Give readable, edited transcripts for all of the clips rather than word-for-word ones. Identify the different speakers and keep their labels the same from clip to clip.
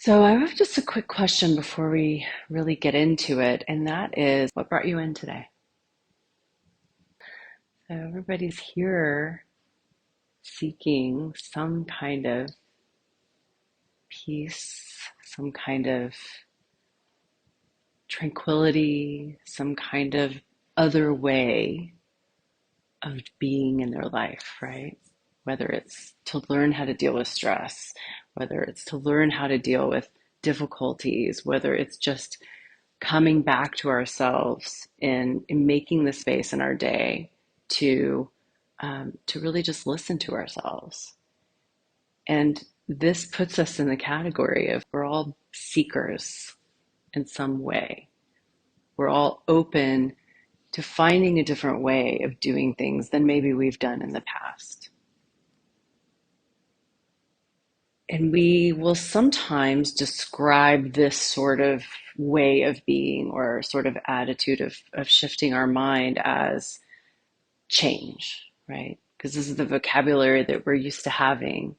Speaker 1: So I have just a quick question before we really get into it, and that is, what brought you in today? So everybody's here seeking some kind of peace, some kind of tranquility, some kind of other way of being in their life, right? Whether it's to learn how to deal with stress, whether it's to learn how to deal with difficulties, whether it's just coming back to ourselves in making the space in our day to really just listen to ourselves. And this puts us in the category of we're all seekers in some way. We're all open to finding a different way of doing things than maybe we've done in the past. And we will sometimes describe this sort of way of being or sort of attitude of shifting our mind as change, right? Because this is the vocabulary that we're used to having.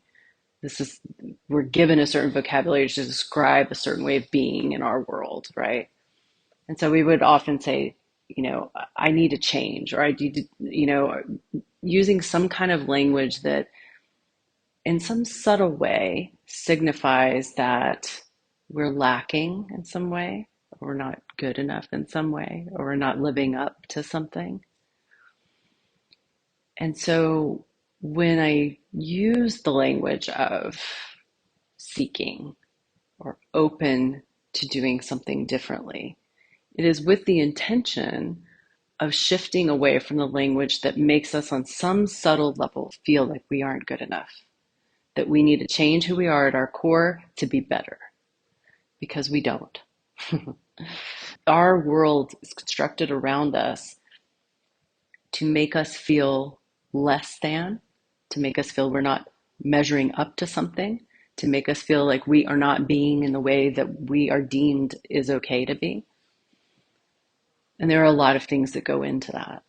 Speaker 1: This is, we're given a certain vocabulary to describe a certain way of being in our world, right? And so we would often say, I need a change, or I need to, using some kind of language that in some subtle way signifies that we're lacking in some way, or we're not good enough in some way, or we're not living up to something. And so when I use the language of seeking or open to doing something differently, it is with the intention of shifting away from the language that makes us on some subtle level feel like we aren't good enough, that we need to change who we are at our core to be better, because we don't. Our world is constructed around us to make us feel less than, to make us feel we're not measuring up to something, to make us feel like we are not being in the way that we are deemed is okay to be. And there are a lot of things that go into that.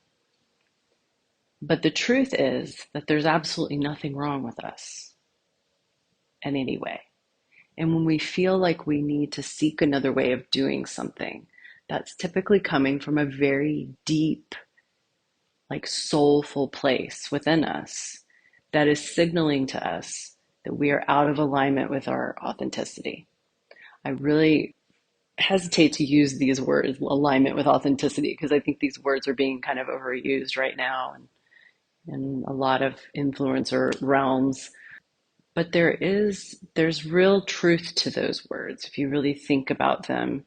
Speaker 1: But the truth is that there's absolutely nothing wrong with us in any way. And when we feel like we need to seek another way of doing something, that's typically coming from a very deep, like soulful place within us that is signaling to us that we are out of alignment with our authenticity. I really hesitate to use these words, alignment with authenticity, because I think these words are being kind of overused right now in a lot of influencer realms. But there's real truth to those words if you really think about them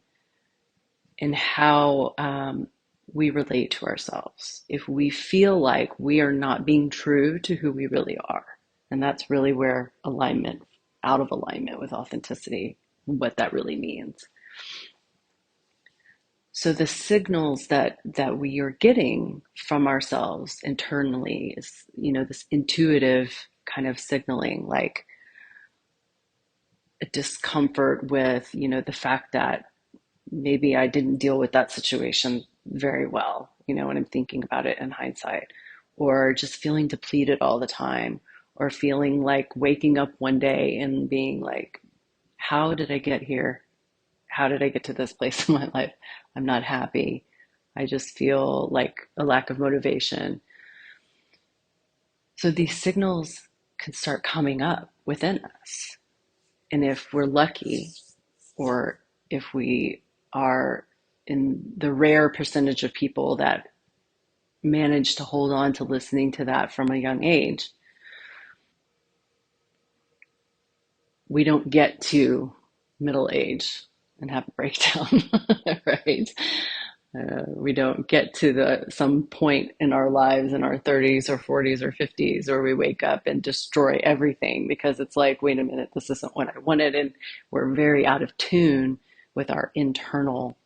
Speaker 1: and how we relate to ourselves. If we feel like we are not being true to who we really are, and that's really where alignment, out of alignment with authenticity, what that really means. So the signals that we are getting from ourselves internally is, this intuitive kind of signaling, like a discomfort with, the fact that maybe I didn't deal with that situation very well, when I'm thinking about it in hindsight, or just feeling depleted all the time, or feeling like waking up one day and being like, how did I get here? How did I get to this place in my life? I'm not happy. I just feel like a lack of motivation. So these signals can start coming up within us. And if we're lucky, or if we are in the rare percentage of people that manage to hold on to listening to that from a young age, we don't get to middle age and have a breakdown, right? We don't get to some point in our lives in our 30s or 40s or 50s where we wake up and destroy everything because it's like, wait a minute, this isn't what I wanted. And we're very out of tune with our internal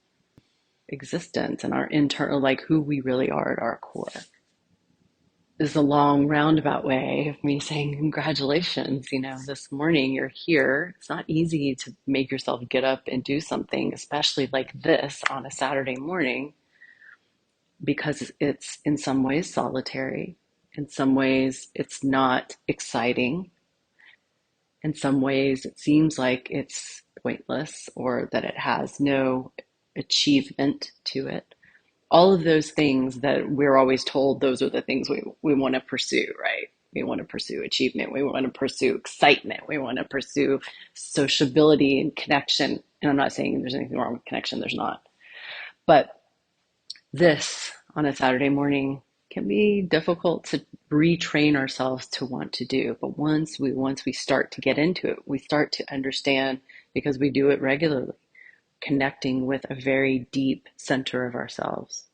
Speaker 1: existence and our internal, like who we really are at our core. This is a long roundabout way of me saying congratulations, this morning you're here. It's not easy to make yourself get up and do something, especially like this on a Saturday morning, because it's in some ways solitary. In some ways it's not exciting. In some ways, it seems like it's pointless or that it has no achievement to it. All of those things that we're always told, those are the things we want to pursue, right? We want to pursue achievement. We want to pursue excitement. We want to pursue sociability and connection. And I'm not saying there's anything wrong with connection, there's not. But this on a Saturday morning can be difficult to retrain ourselves to want to do. But once we start to get into it, we start to understand because we do it regularly, connecting with a very deep center of ourselves.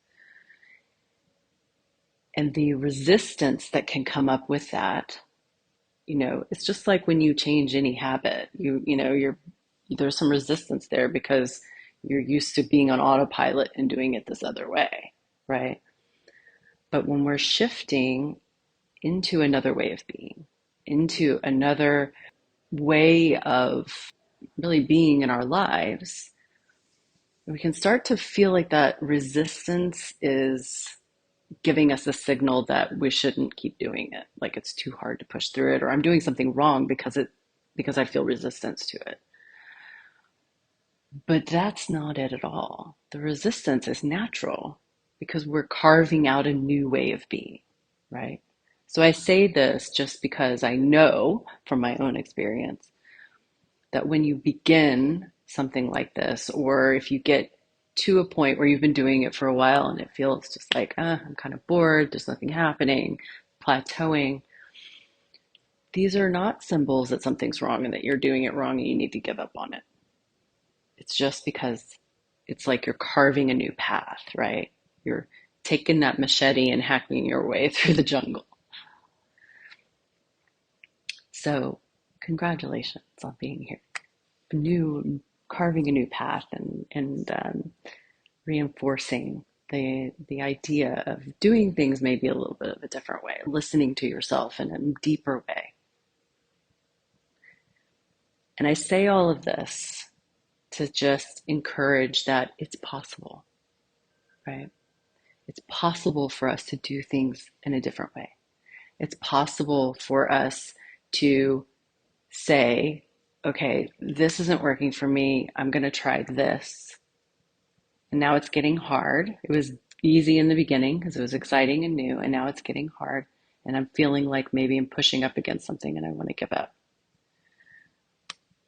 Speaker 1: And the resistance that can come up with that, it's just like when you change any habit, there's some resistance there because you're used to being on autopilot and doing it this other way, right? But when we're shifting into another way of being, into another way of really being in our lives, we can start to feel like that resistance is giving us a signal that we shouldn't keep doing it. Like it's too hard to push through it, or I'm doing something wrong because I feel resistance to it. But that's not it at all. The resistance is natural because we're carving out a new way of being, right? So I say this just because I know from my own experience that when you begin something like this, or if you get to a point where you've been doing it for a while and it feels just like, I'm kind of bored, there's nothing happening, plateauing, these are not symbols that something's wrong and that you're doing it wrong and you need to give up on it. It's just because it's like you're carving a new path, right? You're taking that machete and hacking your way through the jungle. So, congratulations on being here. Carving a new path and reinforcing the idea of doing things maybe a little bit of a different way, listening to yourself in a deeper way. And I say all of this to just encourage that it's possible, right? It's possible for us to do things in a different way. It's possible for us to say, okay, this isn't working for me. I'm going to try this. And now it's getting hard. It was easy in the beginning because it was exciting and new. And now it's getting hard. And I'm feeling like maybe I'm pushing up against something and I want to give up.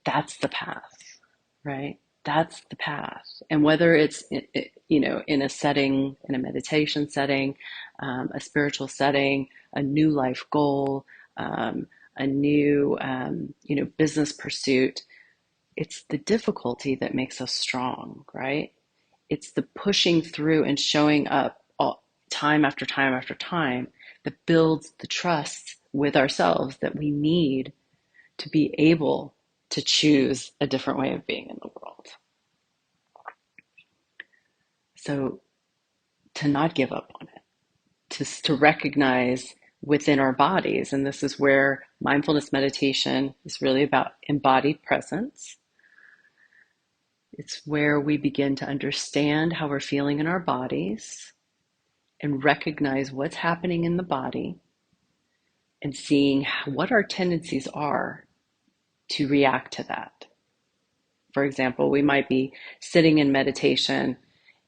Speaker 1: That's the path, right? That's the path. And whether it's, in a setting, in a meditation setting, a spiritual setting, a new life goal, a new, business pursuit, it's the difficulty that makes us strong, right? It's the pushing through and showing up time after time after time that builds the trust with ourselves that we need to be able to choose a different way of being in the world. So to not give up on it, to recognize within our bodies, and this is where mindfulness meditation is really about embodied presence. It's where we begin to understand how we're feeling in our bodies and recognize what's happening in the body and seeing what our tendencies are to react to that. For example, we might be sitting in meditation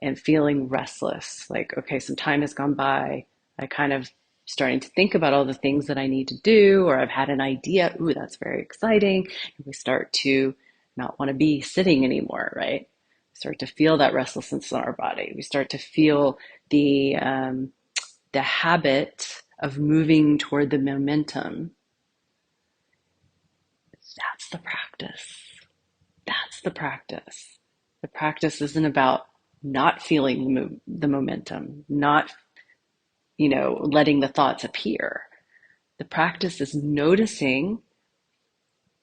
Speaker 1: and feeling restless, like, okay, some time has gone by. I kind of starting to think about all the things that I need to do, or I've had an idea. Ooh, that's very exciting. And we start to not want to be sitting anymore, right? We start to feel that restlessness in our body. We start to feel the habit of moving toward the momentum. That's the practice. That's the practice. The practice isn't about not feeling the momentum, not, letting the thoughts appear. The practice is noticing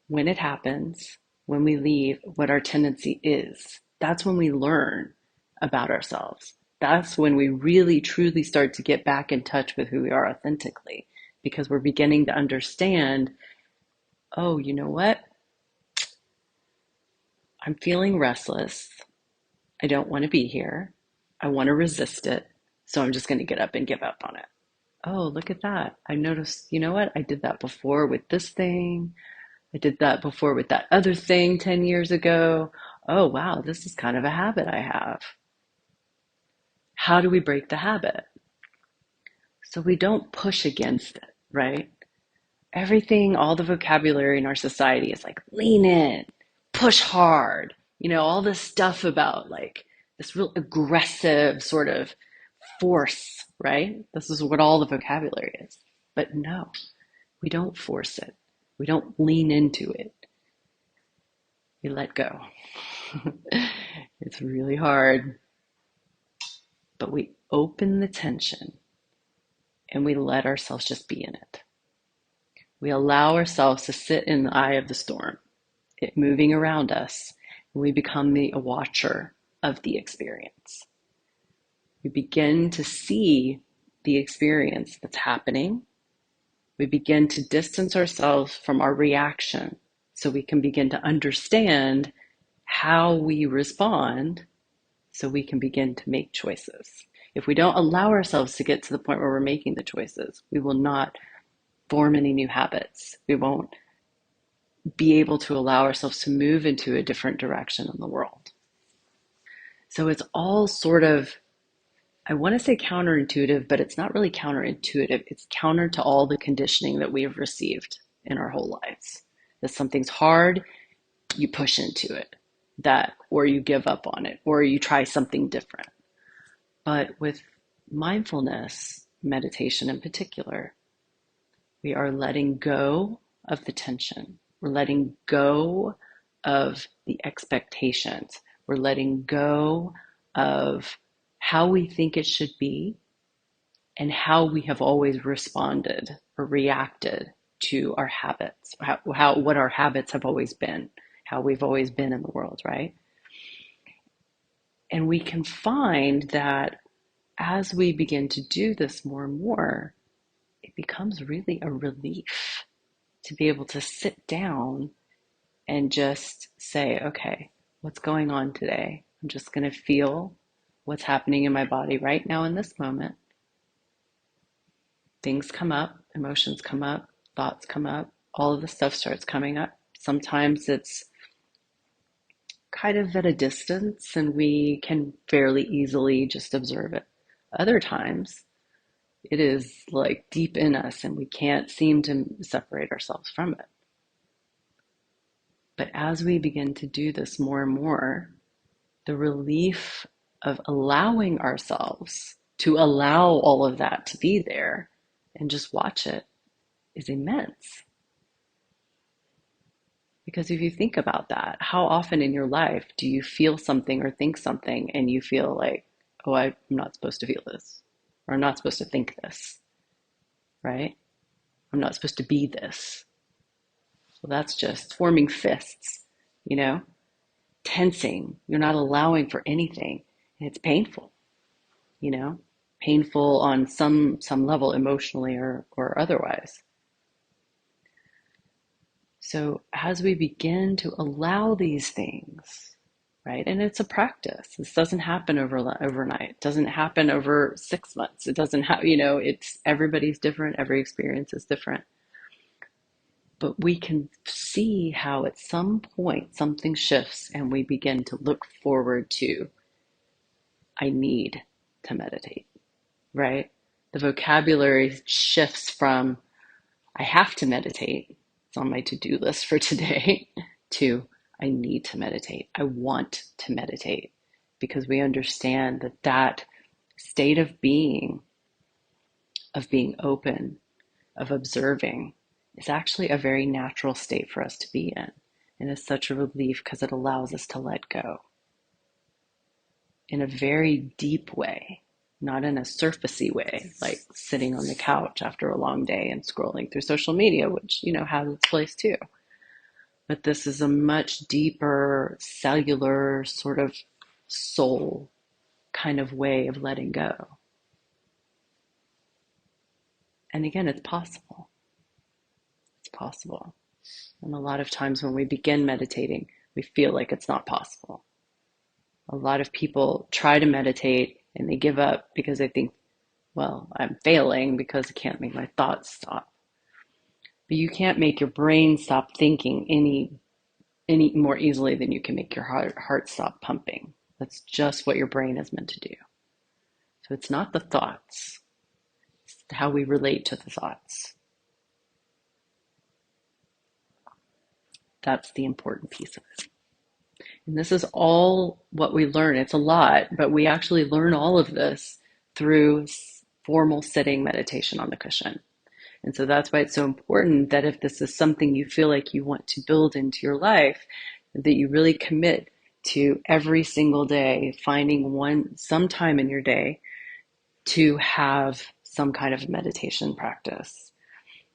Speaker 1: when it happens, when we leave, what our tendency is. That's when we learn about ourselves. That's when we really truly start to get back in touch with who we are authentically, because we're beginning to understand, oh, you know what? I'm feeling restless. I don't want to be here. I want to resist it. So I'm just going to get up and give up on it. Oh, look at that. I noticed, you know what? I did that before with this thing. I did that before with that other thing 10 years ago. Oh, wow, this is kind of a habit I have. How do we break the habit? So we don't push against it, right? Everything, all the vocabulary in our society is like lean in, push hard, all this stuff about like this real aggressive sort of force, right? This is what all the vocabulary is. But no, we don't force it. We don't lean into it. We let go. It's really hard, but we open the tension and we let ourselves just be in it. We allow ourselves to sit in the eye of the storm, it moving around us, and we become the watcher of the experience. We begin to see the experience that's happening. We begin to distance ourselves from our reaction so we can begin to understand how we respond so we can begin to make choices. If we don't allow ourselves to get to the point where we're making the choices, we will not form any new habits. We won't be able to allow ourselves to move into a different direction in the world. So it's all sort of, I want to say counterintuitive, but it's not really counterintuitive. It's counter to all the conditioning that we have received in our whole lives. That something's hard, you push into it, or you give up on it, or you try something different. But with mindfulness, meditation in particular, we are letting go of the tension. We're letting go of the expectations. We're letting go of how we think it should be and how we have always responded or reacted to our habits, what our habits have always been, how we've always been in the world, right? And we can find that as we begin to do this more and more, it becomes really a relief to be able to sit down and just say, okay, what's going on today? I'm just going to feel what's happening in my body right now in this moment. Things come up, emotions come up, thoughts come up, all of the stuff starts coming up. Sometimes it's kind of at a distance and we can fairly easily just observe it. Other times, it is like deep in us and we can't seem to separate ourselves from it. But as we begin to do this more and more, the relief of allowing ourselves to allow all of that to be there and just watch it is immense. Because if you think about that, how often in your life do you feel something or think something and you feel like, oh, I'm not supposed to feel this, or I'm not supposed to think this, right? I'm not supposed to be this. Well, that's just forming fists, tensing. You're not allowing for anything. And it's painful, you know, painful on some level emotionally or otherwise. So as we begin to allow these things, right? And it's a practice. This doesn't happen overnight. It doesn't happen over 6 months. It doesn't have, it's everybody's different. Every experience is different. But we can see how at some point something shifts and we begin to look forward to, I need to meditate, right? The vocabulary shifts from, I have to meditate, it's on my to-do list for today, to I need to meditate. I want to meditate because we understand that state of being open, of observing, is actually a very natural state for us to be in. And it's such a relief because it allows us to let go in a very deep way, not in a surfacey way, like sitting on the couch after a long day and scrolling through social media, which, has its place too. But this is a much deeper cellular sort of soul kind of way of letting go. And again, it's possible. It's possible. And a lot of times when we begin meditating, we feel like it's not possible. A lot of people try to meditate and they give up because they think, well, I'm failing because I can't make my thoughts stop. But you can't make your brain stop thinking any more easily than you can make your heart stop pumping. That's just what your brain is meant to do. So it's not the thoughts, it's how we relate to the thoughts. That's the important piece of it. And this is all what we learn. It's a lot, but we actually learn all of this through formal sitting meditation on the cushion. And so that's why it's so important that if this is something you feel like you want to build into your life, that you really commit to every single day, finding some time in your day to have some kind of meditation practice.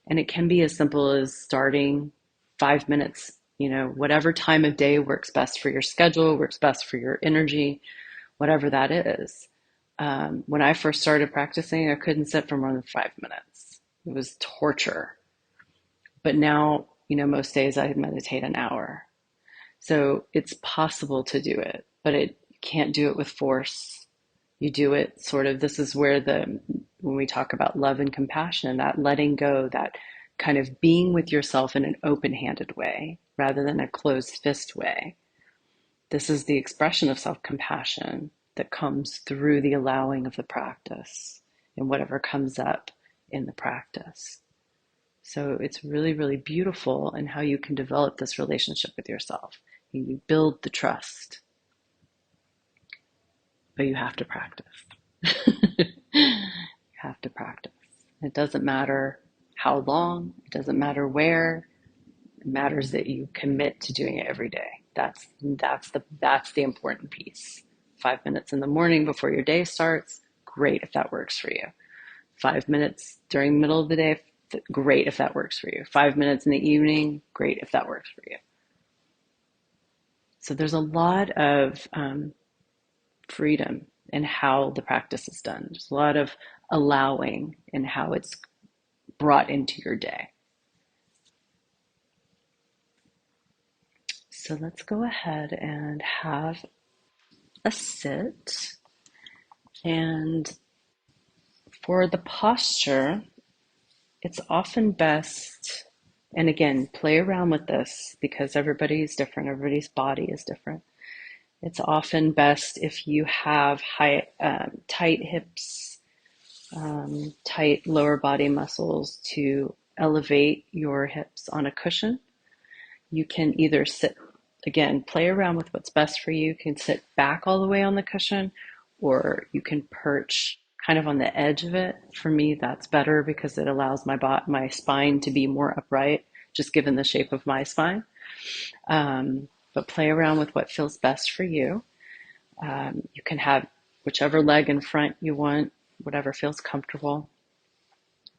Speaker 1: And it can be as simple as starting 5 minutes, whatever time of day works best for your schedule, works best for your energy, whatever that is. When I first started practicing, I couldn't sit for more than 5 minutes. It was torture. But now, most days I meditate an hour. So it's possible to do it, but you can't do it with force. You do it sort of, this is where when we talk about love and compassion, that letting go, that kind of being with yourself in an open-handed way rather than a closed fist way. This is the expression of self-compassion that comes through the allowing of the practice and whatever comes up in the practice. So it's really, really beautiful in how you can develop this relationship with yourself. You build the trust, but you have to practice. You have to practice. It doesn't matter how long, it doesn't matter where, it matters that you commit to doing it every day. That's the important piece. 5 minutes in the morning before your day starts, great if that works for you. 5 minutes during the middle of the day, great if that works for you. 5 minutes in the evening, great if that works for you. So there's a lot of freedom in how the practice is done. There's a lot of allowing in how it's brought into your day. So let's go ahead and have a sit. And for the posture, it's often best, and again, play around with this because everybody's different, everybody's body is different. It's often best if you have tight hips, tight lower body muscles to elevate your hips on a cushion. You can either sit, again, play around with what's best for you. You can sit back all the way on the cushion, or you can perch kind of on the edge of it. For me, that's better because it allows my spine to be more upright, just given the shape of my spine. But play around with what feels best for you. You can have whichever leg in front you want, whatever feels comfortable.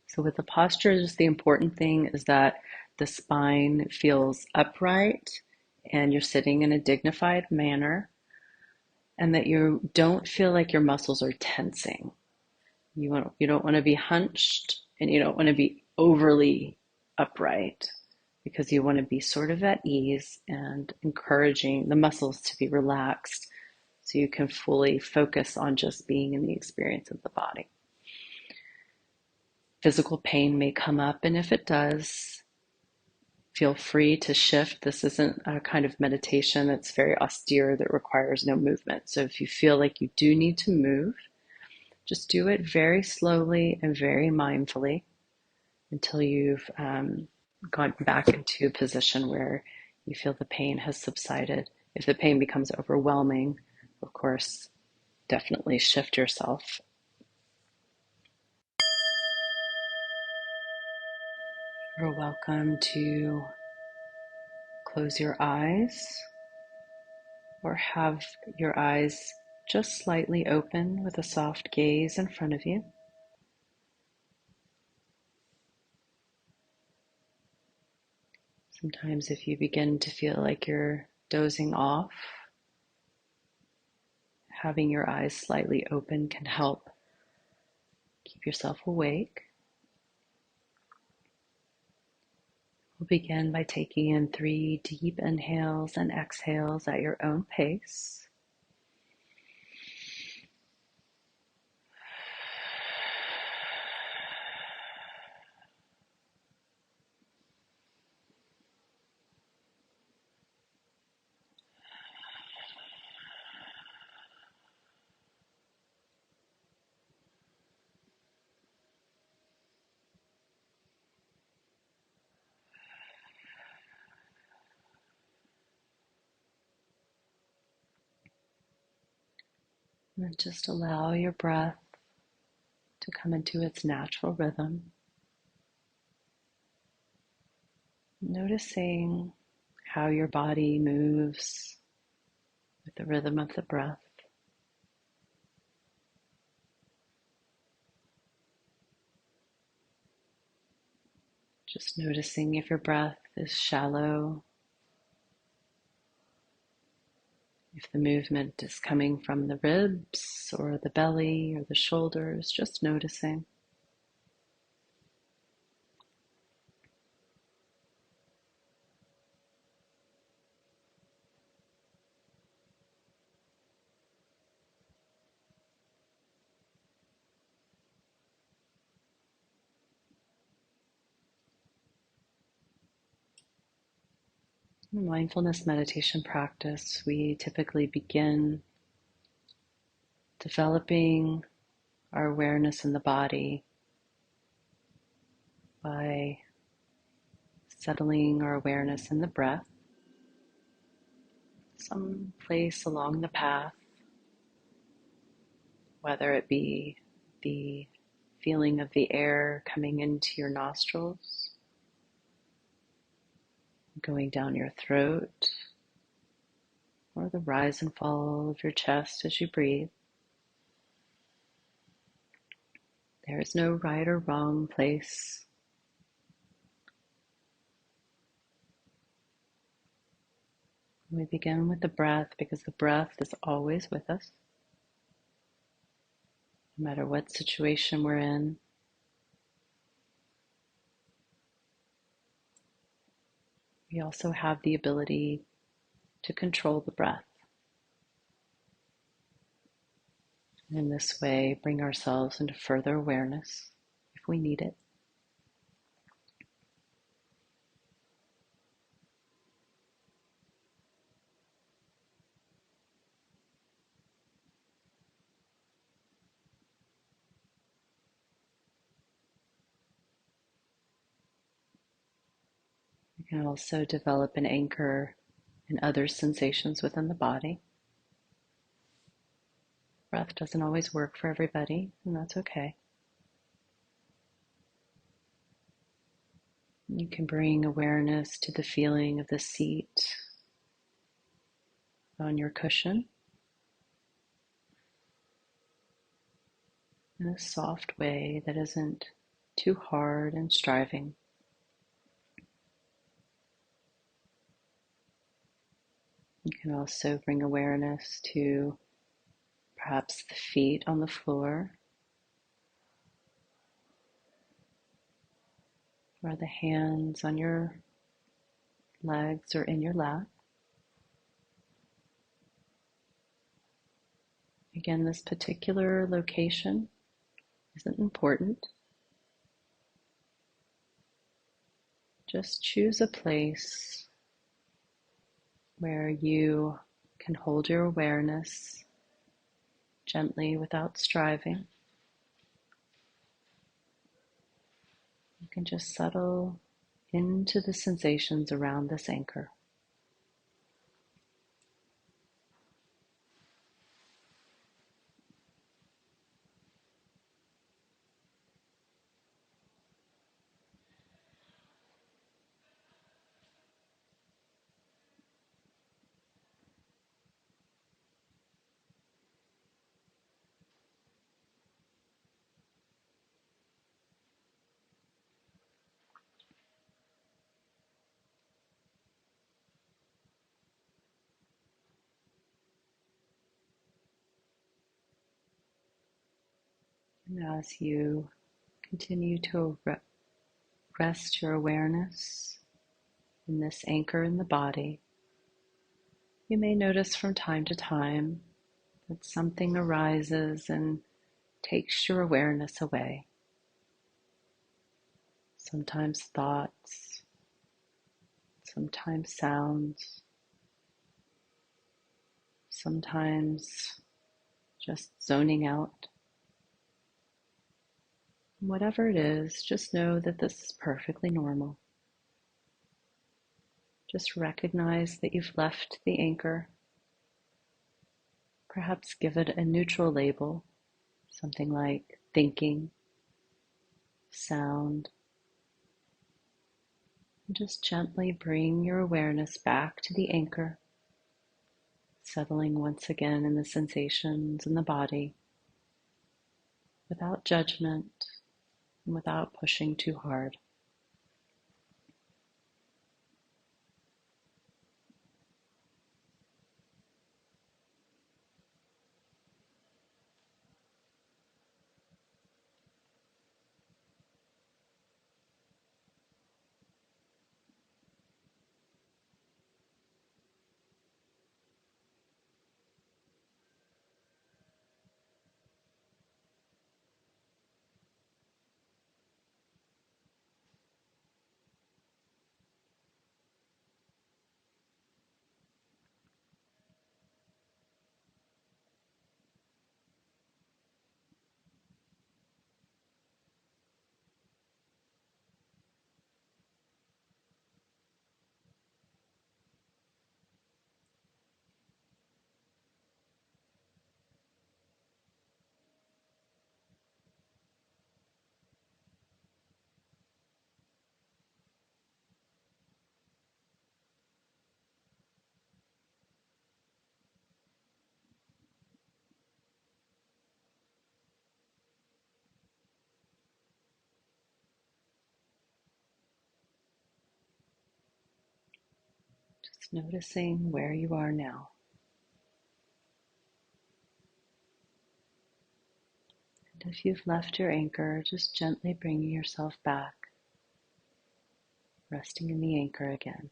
Speaker 1: So with the posture, just the important thing is that the spine feels upright and you're sitting in a dignified manner, and that you don't feel like your muscles are tensing. You don't want to be hunched and you don't want to be overly upright because you want to be sort of at ease and encouraging the muscles to be relaxed so you can fully focus on just being in the experience of the body. Physical pain may come up, and if it does, feel free to shift. This isn't a kind of meditation that's very austere that requires no movement. So if you feel like you do need to move, just do it very slowly and very mindfully until you've gone back into a position where you feel the pain has subsided. If the pain becomes overwhelming, of course, definitely shift yourself. You're welcome to close your eyes or have your eyes just slightly open with a soft gaze in front of you. Sometimes if you begin to feel like you're dozing off, having your eyes slightly open can help keep yourself awake. We'll begin by taking in 3 deep inhales and exhales at your own pace. And just allow your breath to come into its natural rhythm, noticing how your body moves with the rhythm of the breath. Just noticing if your breath is shallow, if the movement is coming from the ribs or the belly or the shoulders, just noticing. In mindfulness meditation practice, we typically begin developing our awareness in the body by settling our awareness in the breath, some place along the path, whether it be the feeling of the air coming into your nostrils, going down your throat, or the rise and fall of your chest as you breathe. There is no right or wrong place. We begin with the breath because the breath is always with us, no matter what situation we're in. We also have the ability to control the breath. And in this way, bring ourselves into further awareness if we need it. We can also develop an anchor in other sensations within the body. Breath doesn't always work for everybody, and that's okay. You can bring awareness to the feeling of the seat on your cushion in a soft way that isn't too hard and striving. You can also bring awareness to perhaps the feet on the floor or the hands on your legs or in your lap. Again, this particular location isn't important. Just choose a place where you can hold your awareness gently without striving. You can just settle into the sensations around this anchor. And as you continue to rest your awareness in this anchor in the body, you may notice from time to time that something arises and takes your awareness away. Sometimes thoughts, sometimes sounds, sometimes just zoning out. Whatever it is, just know that this is perfectly normal. Just recognize that you've left the anchor Perhaps give it a neutral label, something like thinking, sound, and just gently bring your awareness back to the anchor, settling once again in the sensations in the body without judgment and without pushing too hard. Just noticing where you are now. And if you've left your anchor, just gently bringing yourself back, resting in the anchor again.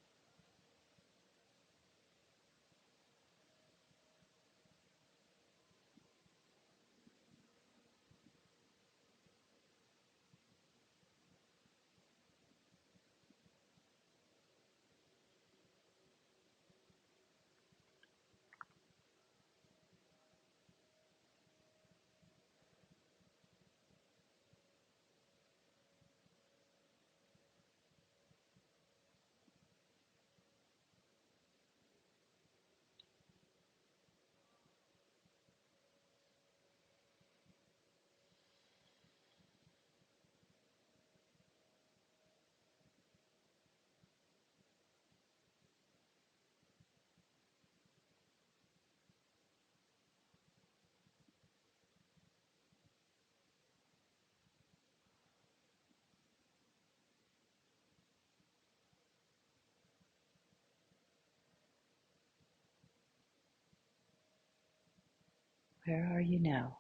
Speaker 1: Where are you now?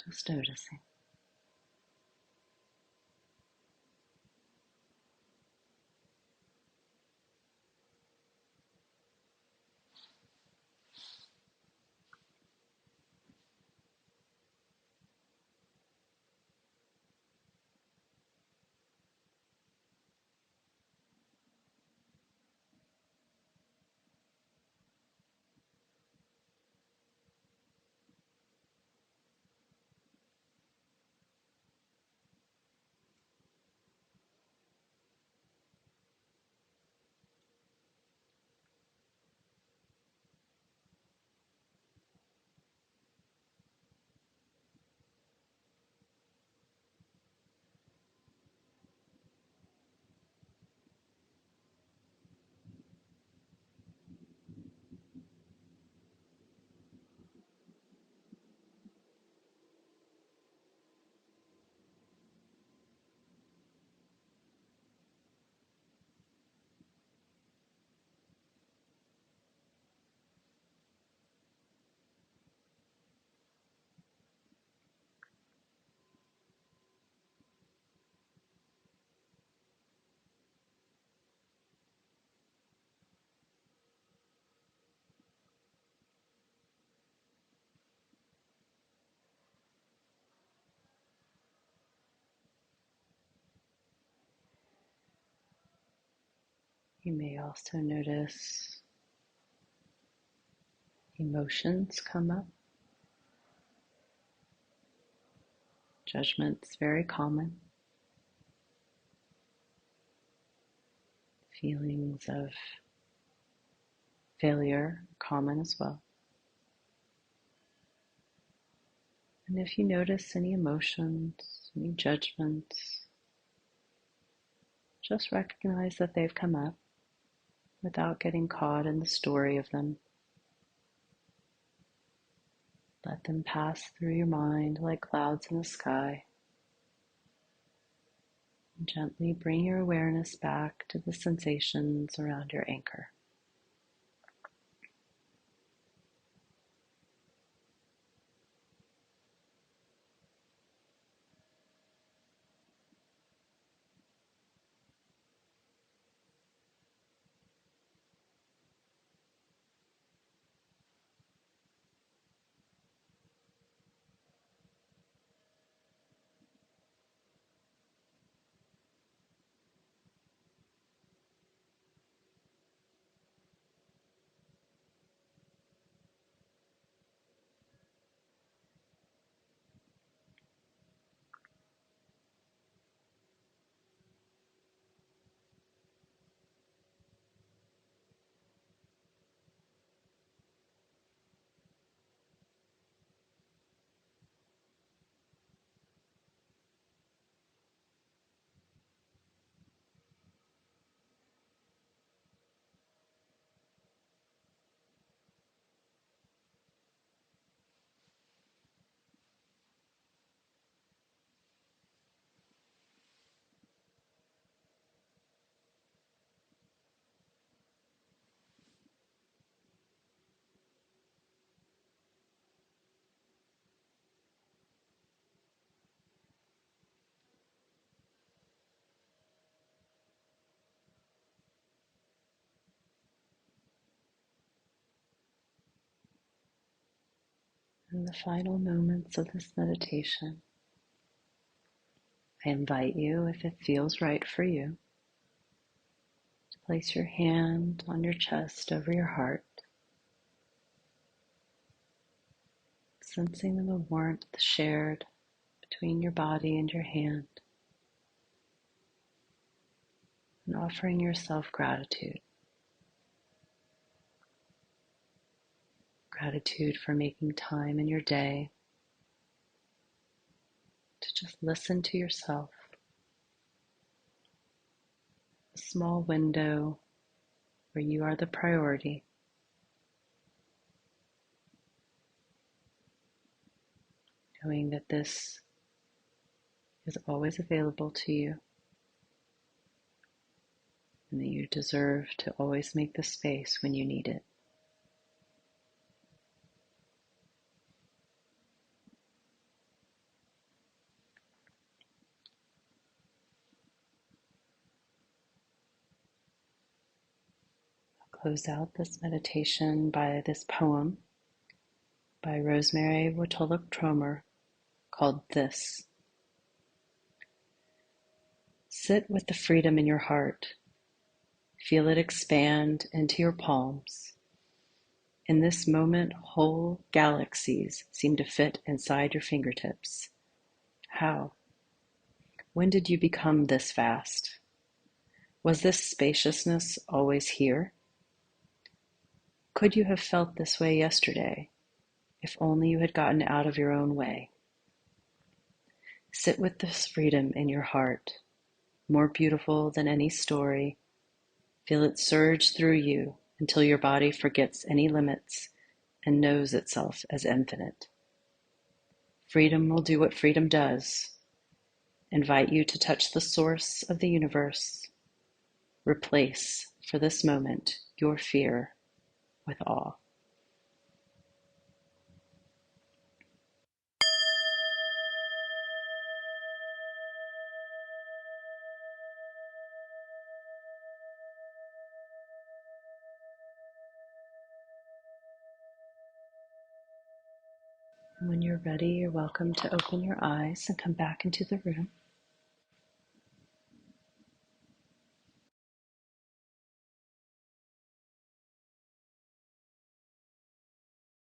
Speaker 1: Just noticing. You may also notice emotions come up. Judgment's very common. Feelings of failure, common as well. And if you notice any emotions, any judgments, just recognize that they've come up without getting caught in the story of them. Let them pass through your mind like clouds in the sky. And gently bring your awareness back to the sensations around your anchor. In the final moments of this meditation, I invite you, if it feels right for you, to place your hand on your chest over your heart, sensing the warmth shared between your body and your hand, and offering yourself gratitude. Gratitude for making time in your day to just listen to yourself. A small window where you are the priority, knowing that this is always available to you and that you deserve to always make the space when you need it. I'll close out this meditation by this poem by Rosemary Watolik Tromer called This. Sit with the freedom in your heart. Feel it expand into your palms. In this moment, whole galaxies seem to fit inside your fingertips. How? When did you become this vast? Was this spaciousness always here? Could you have felt this way yesterday, if only you had gotten out of your own way? Sit with this freedom in your heart, more beautiful than any story. Feel it surge through you until your body forgets any limits and knows itself as infinite. Freedom will do what freedom does, invite you to touch the source of the universe. Replace, for this moment, your fear with awe. And when you're ready, you're welcome to open your eyes and come back into the room.